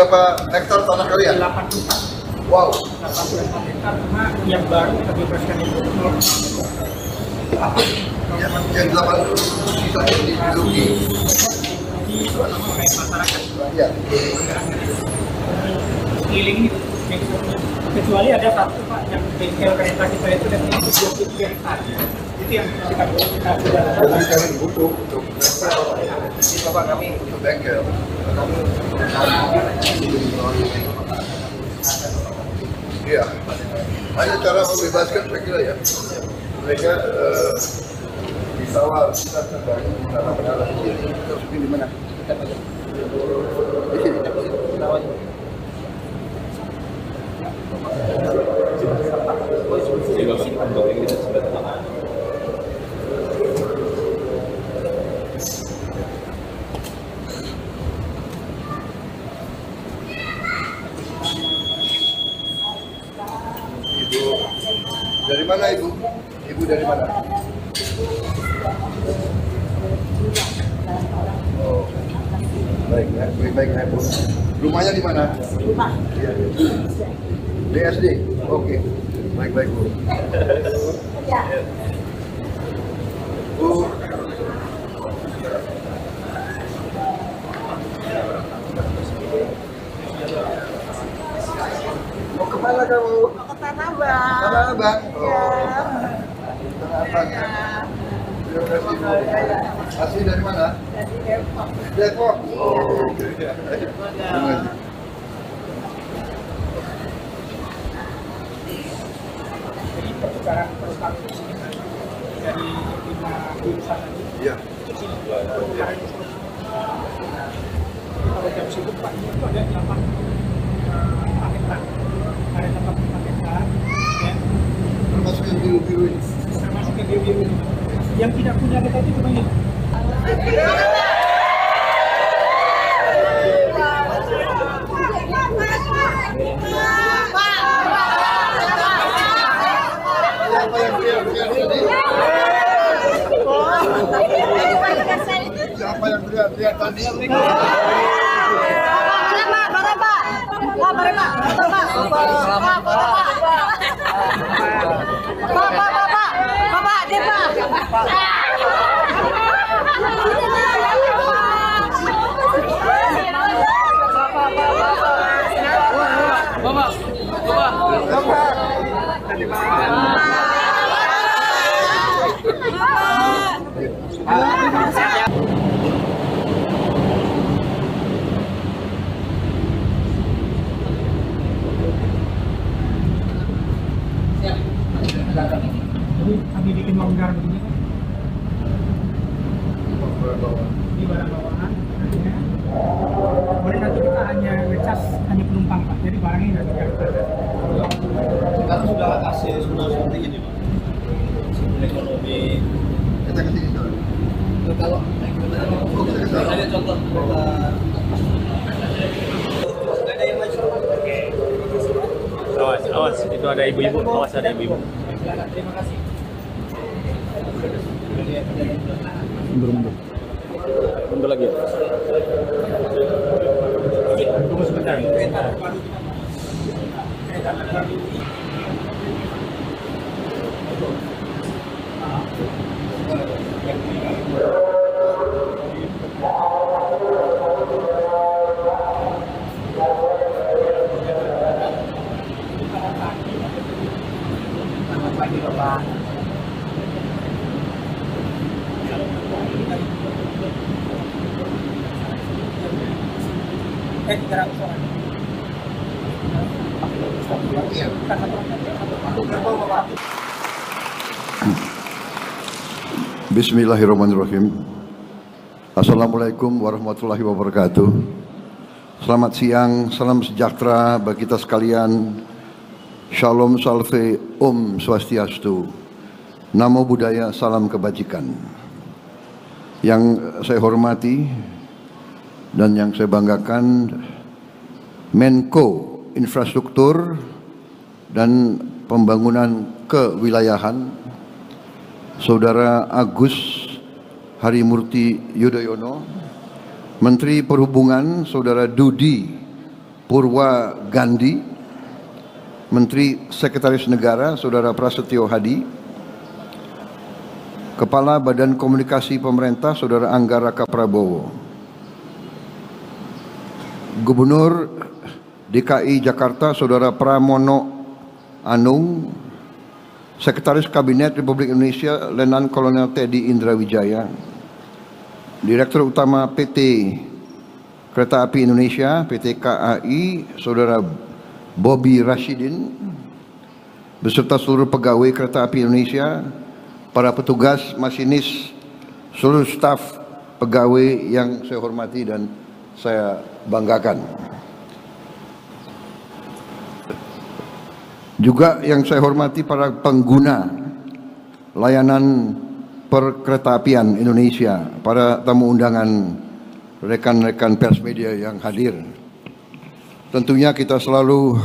berapa hektar tanah kalian? 84. Wow. 84 hektar, cuma yang baru kita bebaskan itu 0,1. Yang 8 kita diduduki Di masyarakat. ya. Keliling ini, kecuali ada satu Pak yang bengkel kereta kita itu dan itu 23 hektar. Itu yang kita sudah Jadi kalian butuh untuk Bapak kami untuk bengkel. Iya. Hanya cara membebaskan saya kira ya. Mereka di sawah kita terbangun tanah penara sendiri. Terus di mana? Di sini. Ibu dari mana ibu? Ibu dari mana? Oh, baik ya bu. Rumahnya di mana? Rumah. Iya. BSD. Oke. Baik bu. Ya. Bu. Mau kemana kamu? Mau ke Tanah Abang. Tanah Abang. Ya. Tanah Abang. Terima kasih bu. Asli dari mana? Dari Depok. Depok. Oh, oke. Terima kasih. Jadi pertukaran perusahaan di sini dari 5 jurusan tadi. Iya. Ke sini. Kalau jam sibuk Pak itu ada 8 hektar. Ada 8 hektar. Ya. Termasuk yang biru-biru ini. Termasuk ke biru-biru ini. Yang tidak punya kita itu cuma ini. Siapa yang teriak-teriak tadi? Siapa yang teriak-teriak tadi? Jadi kami bikin longgar begini kan. Di barang bawaan. Ya. Kemudian nanti kita hanya ngecas hanya penumpang Pak. Jadi barangnya nggak diangkat. sekarang sudah AC sudah seperti ini Pak. Ekonomi Kita ke sini dulu. kalau naik kereta Oh, kita ke sana. ada contoh kereta ada yang maju. Awas, itu ada ibu-ibu, awas ada ibu-ibu. Terima kasih. Mundur lagi. Tunggu sebentar. Kereta terbaru kita. Kereta terbaru. Selamat pagi Bapak. Kita orang. Iya. Bismillahirrahmanirrahim. Assalamualaikum warahmatullahi wabarakatuh. Selamat siang, salam sejahtera bagi kita sekalian. Shalom salve, Om Swastiastu. Namo Buddhaya, salam kebajikan. Yang saya hormati dan yang saya banggakan, Menko Infrastruktur dan Pembangunan Kewilayahan, Saudara Agus Harimurti Yudhoyono, Menteri Perhubungan Saudara Dudi Purwa Gandhi, Menteri Sekretaris Negara Saudara Prasetyo Hadi, Kepala Badan Komunikasi Pemerintah Saudara Angga Raka Prabowo, Gubernur DKI Jakarta Saudara Pramono Anung, Sekretaris Kabinet Republik Indonesia Letnan Kolonel Teddy Indrawijaya, Direktur Utama PT Kereta Api Indonesia PT KAI Saudara Bobby Rashidin, beserta seluruh pegawai Kereta Api Indonesia, para petugas, masinis, seluruh staf pegawai yang saya hormati dan saya banggakan. Juga yang saya hormati para pengguna layanan perkeretaapian Indonesia, para tamu undangan, rekan-rekan pers media yang hadir. Tentunya kita selalu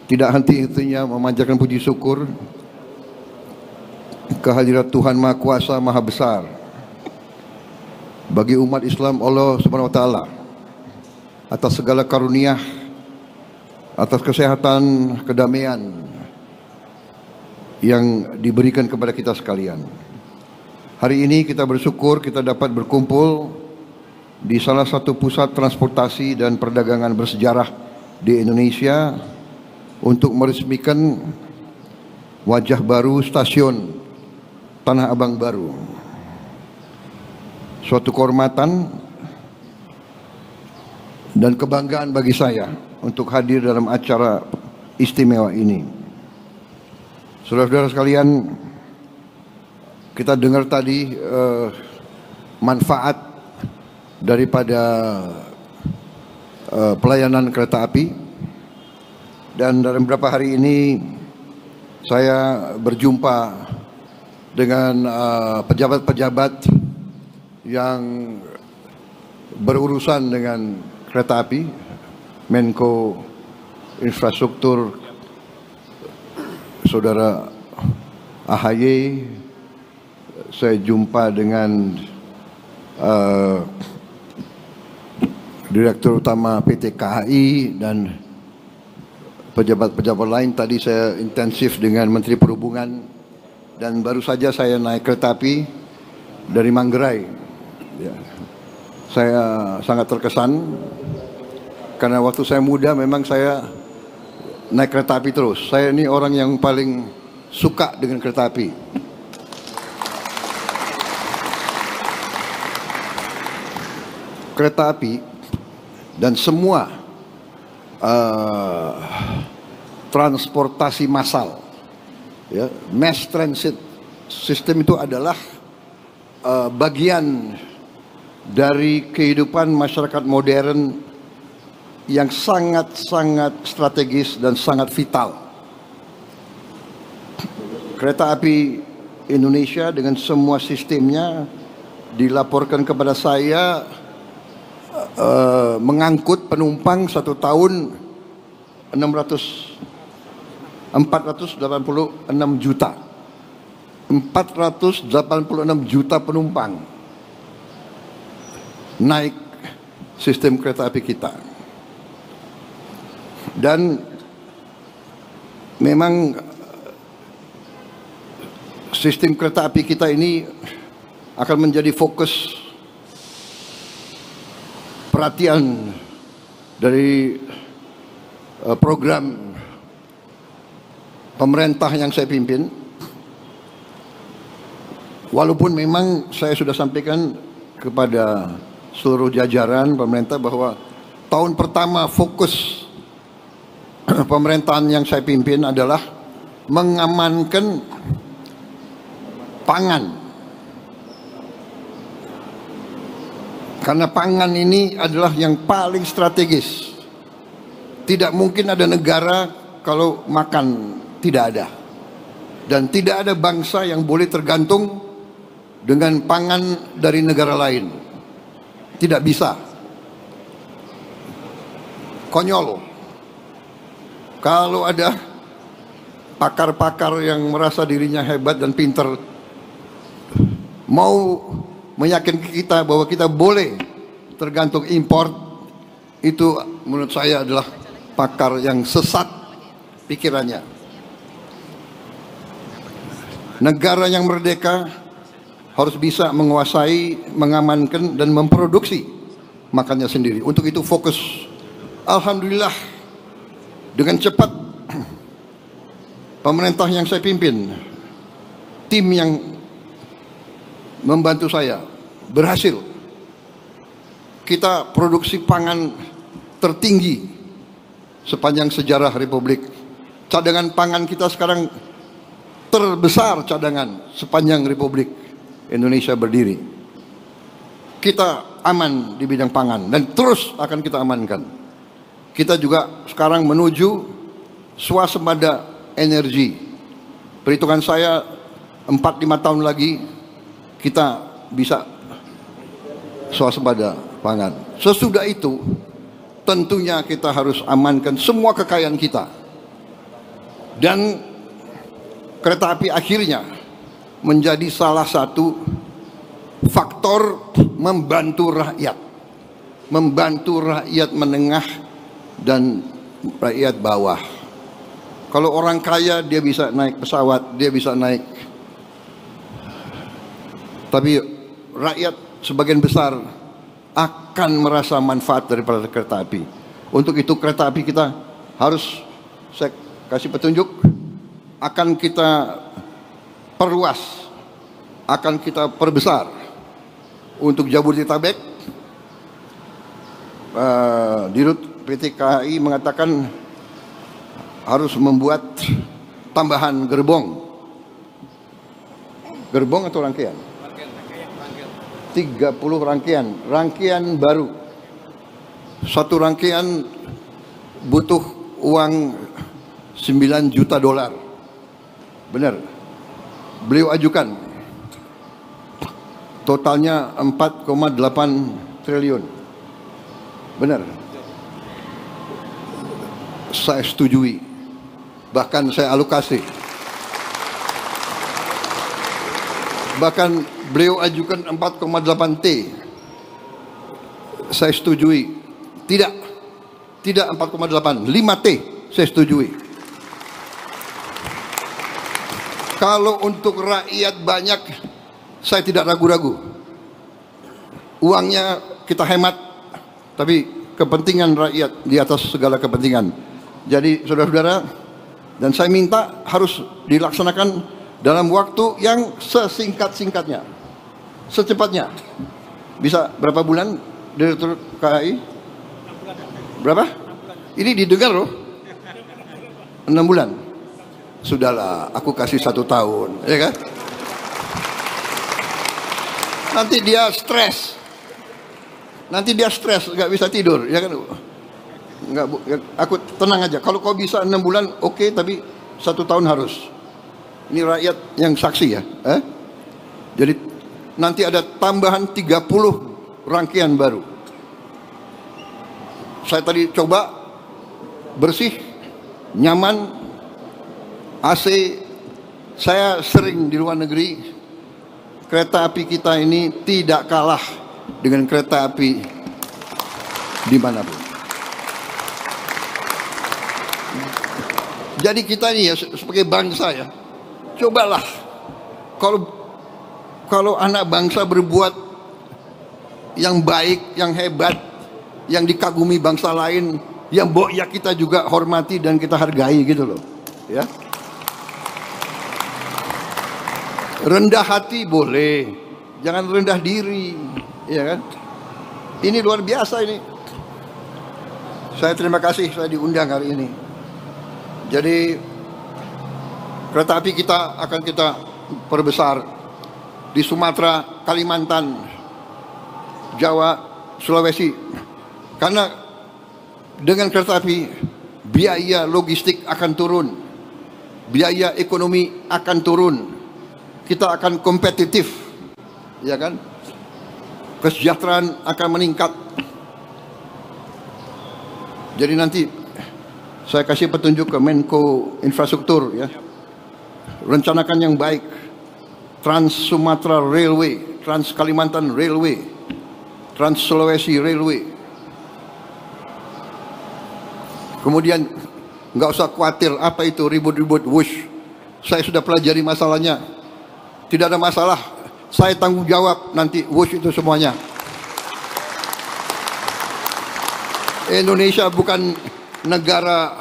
tidak henti-hentinya memanjatkan puji syukur kehadirat Tuhan Maha Kuasa Maha Besar bagi umat Islam Allah Subhanahu wa taala atas segala karunia, atas kesehatan, kedamaian yang diberikan kepada kita sekalian. Hari ini kita bersyukur kita dapat berkumpul di salah satu pusat transportasi dan perdagangan bersejarah di Indonesia untuk meresmikan wajah baru stasiun Tanah Abang baru. Suatu kehormatan dan kebanggaan bagi saya untuk hadir dalam acara istimewa ini. Saudara-saudara sekalian, kita dengar tadi manfaat daripada pelayanan kereta api, dan dalam beberapa hari ini saya berjumpa dengan pejabat-pejabat yang berurusan dengan kereta api, Menko Infrastruktur Saudara AHY, saya jumpa dengan Direktur Utama PT KAI dan pejabat-pejabat lain. Tadi saya intensif dengan Menteri Perhubungan, dan baru saja saya naik kereta api dari Manggarai. Ya. Saya sangat terkesan karena waktu saya muda memang saya naik kereta api terus. Saya ini orang yang paling suka dengan kereta api. Kereta api dan semua transportasi massal, ya, mass transit system itu adalah bagian dari kehidupan masyarakat modern yang sangat-sangat strategis dan sangat vital. Kereta api Indonesia dengan semua sistemnya dilaporkan kepada saya mengangkut penumpang satu tahun 486 juta. 486 juta penumpang naik sistem kereta api kita. Dan memang sistem kereta api kita ini akan menjadi fokus perhatian dari program pemerintah yang saya pimpin. Walaupun memang saya sudah sampaikan kepada seluruh jajaran pemerintah bahwa tahun pertama fokus pemerintahan yang saya pimpin adalah mengamankan pangan. Karena pangan ini adalah yang paling strategis. Tidak mungkin ada negara kalau makan tidak ada. Dan tidak ada bangsa yang boleh tergantung dengan pangan dari negara lain. Tidak bisa. Konyol. Kalau ada pakar-pakar yang merasa dirinya hebat dan pintar mau meyakinkan kita bahwa kita boleh tergantung impor, itu menurut saya adalah pakar yang sesat pikirannya. Negara yang merdeka harus bisa menguasai, mengamankan, dan memproduksi makannya sendiri. Untuk itu fokus. Alhamdulillah, dengan cepat pemerintah yang saya pimpin, tim yang membantu saya berhasil. Kita produksi pangan tertinggi sepanjang sejarah Republik. Cadangan pangan kita sekarang terbesar cadangan sepanjang Republik Indonesia berdiri. Kita aman di bidang pangan dan terus akan kita amankan. Kita juga sekarang menuju swasembada energi. Perhitungan saya 4-5 tahun lagi kita bisa swasembada pangan. Sesudah itu tentunya kita harus amankan semua kekayaan kita. Dan kereta api akhirnya menjadi salah satu faktor membantu rakyat. Membantu rakyat menengah dan rakyat bawah. Kalau orang kaya dia bisa naik pesawat, dia bisa naik. Tapi rakyat sebagian besar akan merasa manfaat daripada kereta api. Untuk itu kereta api kita harus, saya kasih petunjuk, akan kita perluas, akan kita perbesar. Untuk Jabodetabek, Dirut PT KAI mengatakan harus membuat tambahan gerbong. Gerbong atau rangkaian? 30 rangkaian baru. Satu rangkaian butuh uang 9 juta dolar. Benar. Beliau ajukan. Totalnya 4,8 triliun. Benar. Saya setujui. Bahkan saya alokasi. Bahkan beliau ajukan 4,8 T. Saya setujui. Tidak 4,8, 5 T saya setujui. Kalau untuk rakyat banyak, saya tidak ragu-ragu. Uangnya kita hemat, tapi kepentingan rakyat di atas segala kepentingan. Jadi saudara-saudara, dan saya minta harus dilaksanakan dalam waktu yang sesingkat-singkatnya, secepatnya. Bisa berapa bulan Direktur KAI? Berapa? Ini didengar loh. 6 bulan. Sudahlah, aku kasih 1 tahun, ya kan? Nanti dia stres. Nggak bisa tidur, ya kan? Nggak, aku tenang aja. Kalau kau bisa 6 bulan, oke, tapi 1 tahun harus. Ini rakyat yang saksi ya. Jadi nanti ada tambahan 30 rangkaian baru. Saya tadi coba, bersih, nyaman, AC. Saya sering di luar negeri. Kereta api kita ini tidak kalah dengan kereta api dimanapun. Jadi kita ini ya sebagai bangsa ya, cobalah kalau anak bangsa berbuat yang baik, yang hebat, yang dikagumi bangsa lain, yang ya kita juga hormati dan kita hargai gitu loh, ya. Rendah hati boleh, jangan rendah diri, ya kan? Ini luar biasa ini. Saya terima kasih saya diundang hari ini. Jadi kereta api kita akan kita perbesar di Sumatera, Kalimantan, Jawa, Sulawesi. Karena dengan kereta api biaya logistik akan turun, biaya ekonomi akan turun. Kita akan kompetitif, ya kan? Kesejahteraan akan meningkat. Jadi nanti saya kasih petunjuk ke Menko Infrastruktur ya. Rencanakan yang baik. Trans Sumatera Railway, Trans Kalimantan Railway, Trans Sulawesi Railway. Kemudian nggak usah khawatir apa itu ribut-ribut wush. Saya sudah pelajari masalahnya. Tidak ada masalah. Saya tanggung jawab nanti wush itu semuanya. Indonesia bukan negara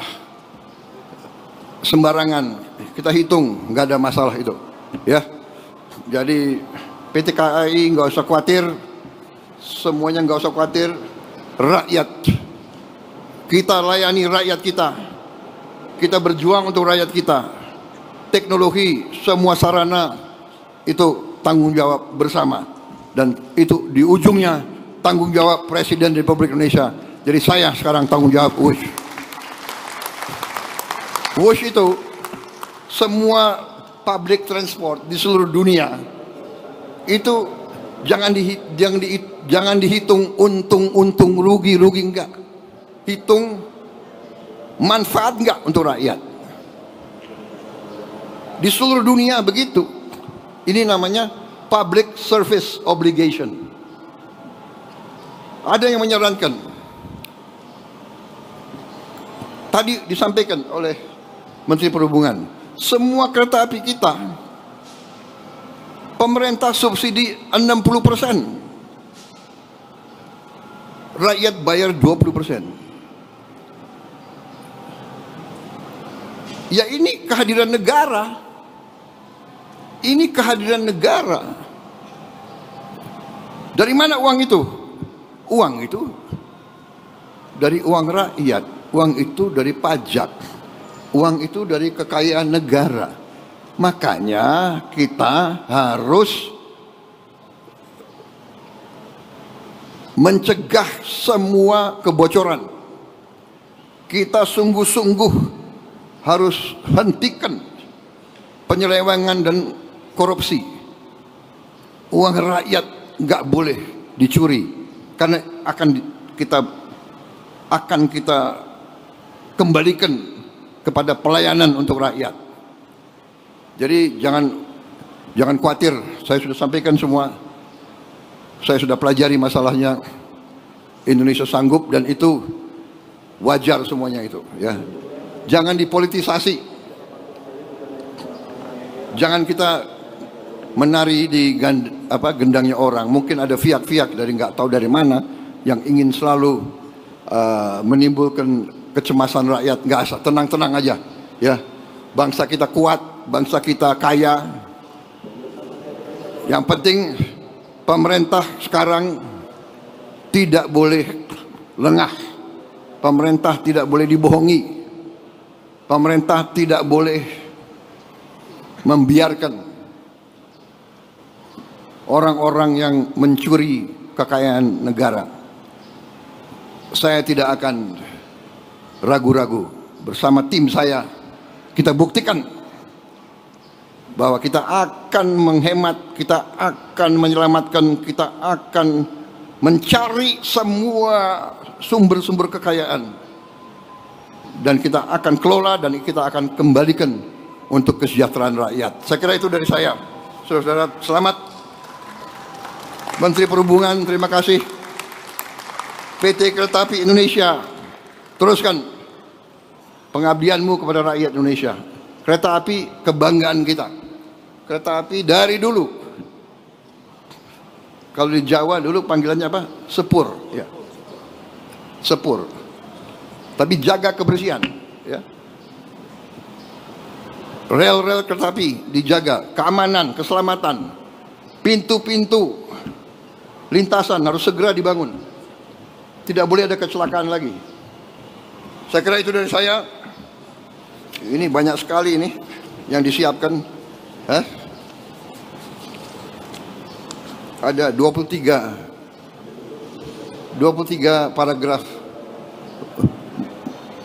sembarangan. Kita hitung, nggak ada masalah itu. Ya. Jadi PT KAI nggak usah khawatir. Semuanya nggak usah khawatir. Rakyat, kita layani rakyat kita. Kita berjuang untuk rakyat kita. Teknologi, semua sarana itu tanggung jawab bersama. Dan itu di ujungnya tanggung jawab Presiden Republik Indonesia. Jadi saya sekarang tanggung jawab WUSH. WUSH itu semua public transport di seluruh dunia itu jangan dihitung untung rugi enggak. Hitung manfaat enggak untuk rakyat. Di seluruh dunia begitu. Ini namanya public service obligation. Ada yang menyarankan, tadi disampaikan oleh Menteri Perhubungan, semua kereta api kita pemerintah subsidi 60%. Rakyat bayar 20%. Ya ini kehadiran negara. Ini kehadiran negara. Dari mana uang itu? Uang itu dari uang rakyat. Uang itu dari pajak. Uang itu dari kekayaan negara. Makanya kita harus mencegah semua kebocoran. Kita sungguh-sungguh harus hentikan penyelewengan dan korupsi. Uang rakyat nggak boleh dicuri, karena akan kita kembalikan kepada pelayanan untuk rakyat. Jadi jangan khawatir, saya sudah sampaikan semua. Saya sudah pelajari masalahnya. Indonesia sanggup dan itu wajar semuanya itu, ya. Jangan dipolitisasi. Jangan kita menari di gendangnya orang. Mungkin ada fiak-fiak dari nggak tahu dari mana yang ingin selalu menimbulkan kecemasan rakyat. Nggak asal, tenang-tenang aja, ya. Bangsa kita kuat, bangsa kita kaya. Yang penting pemerintah sekarang tidak boleh lengah. Pemerintah tidak boleh dibohongi. Pemerintah tidak boleh membiarkan orang-orang yang mencuri kekayaan negara. Saya tidak akan ragu-ragu. Bersama tim saya, kita buktikan bahwa kita akan menghemat, kita akan menyelamatkan, kita akan mencari semua sumber-sumber kekayaan, dan kita akan kelola dan kita akan kembalikan untuk kesejahteraan rakyat. Saya kira itu dari saya. Saudara-saudara, selamat. Menteri Perhubungan, terima kasih. PT Kereta Api Indonesia, teruskan pengabdianmu kepada rakyat Indonesia. Kereta api kebanggaan kita. Kereta api dari dulu. Kalau di Jawa dulu panggilannya apa? Sepur, ya. Sepur. Tapi jaga kebersihan, ya. Rel-rel kereta api dijaga, keamanan, keselamatan. Pintu-pintu lintasan harus segera dibangun. Tidak boleh ada kecelakaan lagi. Saya kira itu dari saya. Ini banyak sekali ini yang disiapkan. Ada 23 paragraf.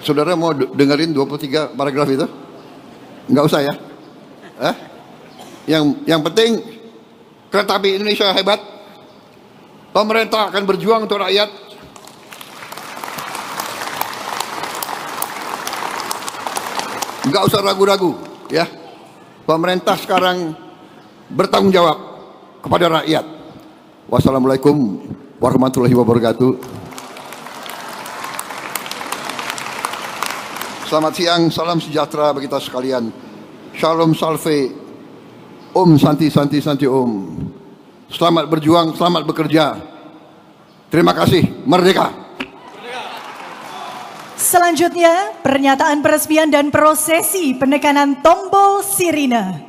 Saudara mau dengerin 23 paragraf itu? Enggak usah ya. Yang penting kereta api Indonesia hebat. Pemerintah akan berjuang untuk rakyat. Enggak usah ragu-ragu, ya. Pemerintah sekarang bertanggung jawab kepada rakyat. Wassalamualaikum warahmatullahi wabarakatuh. Selamat siang, salam sejahtera bagi kita sekalian. Shalom Salve, Om Santi Santi Santi Om. Selamat berjuang, selamat bekerja. Terima kasih, merdeka. Selanjutnya, pernyataan peresmian dan prosesi penekanan tombol sirine.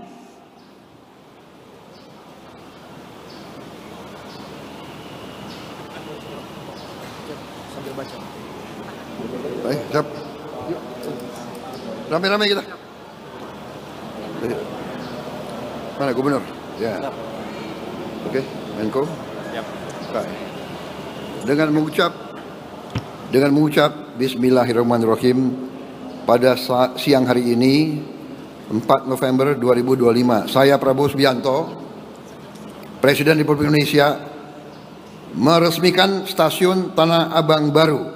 Baik, siap. Yuk. Rame-rame kita. Mana gubernur? Ya. Oke, Menko. Baik. Dengan mengucap Bismillahirrahmanirrahim pada siang hari ini 4 November 2025, saya Prabowo Subianto, Presiden Republik Indonesia, meresmikan stasiun Tanah Abang baru